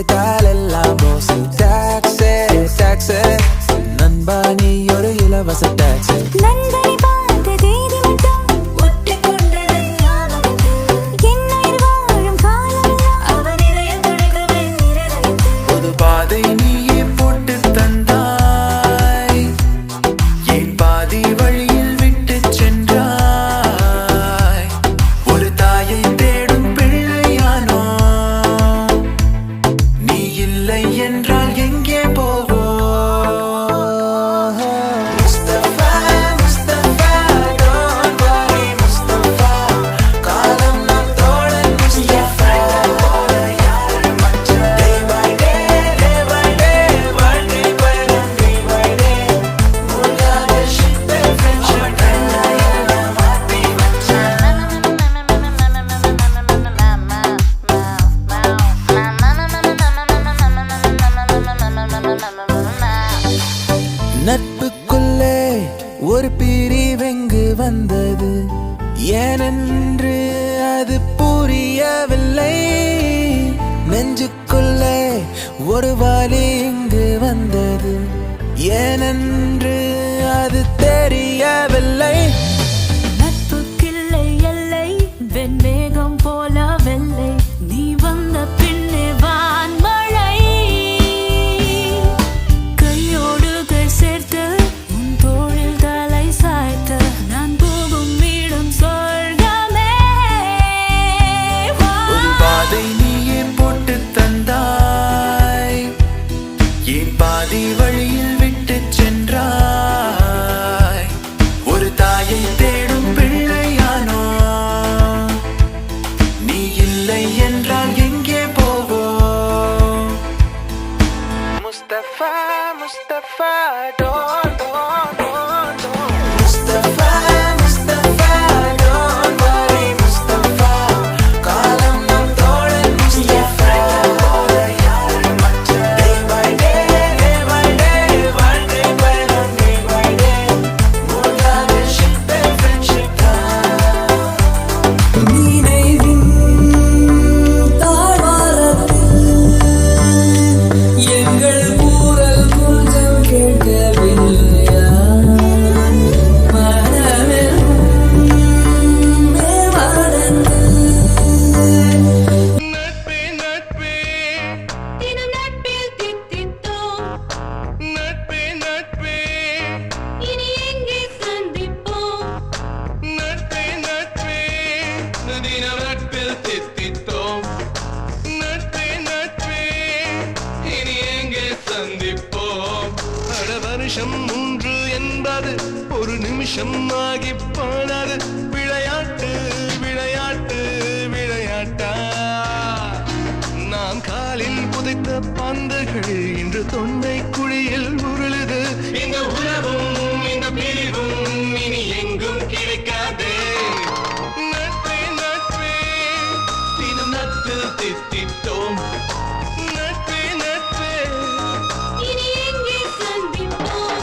கிடைத்தால் எல்லாம் போசு டாக்ஸே டாக்ஸே நண்பா நீ ஒரு இலவச டாக்ஸி நண்பனை பார்த்த தேதி மட்டும் ஒட்டிக்கொண்டது ஞாபகத்தில் என் உயிர் வாழும் காலமெல்லாம் அவன் இதயம் துடிக்கும் என் இருதயத்தில் புது பாதை நீயே போட்டு தந்தாய் என் பாதி வழியில் விட்டு சென்றாய் ஒரு தாயை தேடும் பிள்ளையானோ நீ இல்லை என்றால் எங்கே போவோம் முஸ்தபா முஸ்தபா don't worry முஸ்தபா காலம் நம் தோழன் முஸ்தபா போல யாரும் மச்சான் day by day வாழ்க்கை பயணம் day by day மூழ்காத ship friendship எல்லாம் மாத்தி நட்புக்குள்ளே ஒரு பிரிவெங்கு வந்தது ஏனென்று அது புரியவில்லை நெஞ்சுக்குள்ளே ஒரு வலி இங்கு வந்தது ஏனென்று அது தெரியவில்லை நட்புக்கில்லை எல்லை வெண்மேகம் போல வெள்ளை நீ வந்த பின்னே வான்மழை கையோடு கை சேர்த்து உன் தோளில் தலை சாய்த்து நான் போகும் இடம் சொர்க்கமே ஒரு பாதை நீயே போட்டு தந்தாய் என் பாதி வழியில் விட்டு சென்றாய் ஒரு தாயை தேடும் பிள்ளையானோ நீ இல்லை என்றால் எங்கே போவோம் Mustafa Mustafa don't Mustafa Mustafa don't worry Mustafa காலம் நம் தோழன் முஸ்தபா போல யாரும் மச்சான் day by day வாழ்க்கை பயணம் day by day மூழ்காத ship friendship நினைவின் தாழ்வாரத்தில் எங்கள் கூறல் கொஞ்சம் கேட்கவில்லையா மனமெல்லாம் மேல்வளர்ந்து நட்பே நட்பே தினம் நட்பில் தித்தித்தோம் நட்பே நட்பே இனி எங்கே சந்திப்போம் நட்பே நட்பே தினம் நட்பில் தித்தித்தோம் நட்பே நட்பே இனி எங்கே சந்திப்போம் அட வருஷம் 3 என்பது ஒரு நிமிஷம் ஆகி போனது விளையாட்டு விளையாட்டு விளையாட்டா நாம் காலில் புதைத்த பந்துகள் இன்று தொண்டை குழியில் உருளுது இந்த உறவும் இந்த பிரிவும் இனி எங்கும் கிடைக்காதே நட்பே நட்பே தினம் நட்பில் தித்தித்தோம் நட்பே நட்பே இனி எங்கே சந்திப்போம்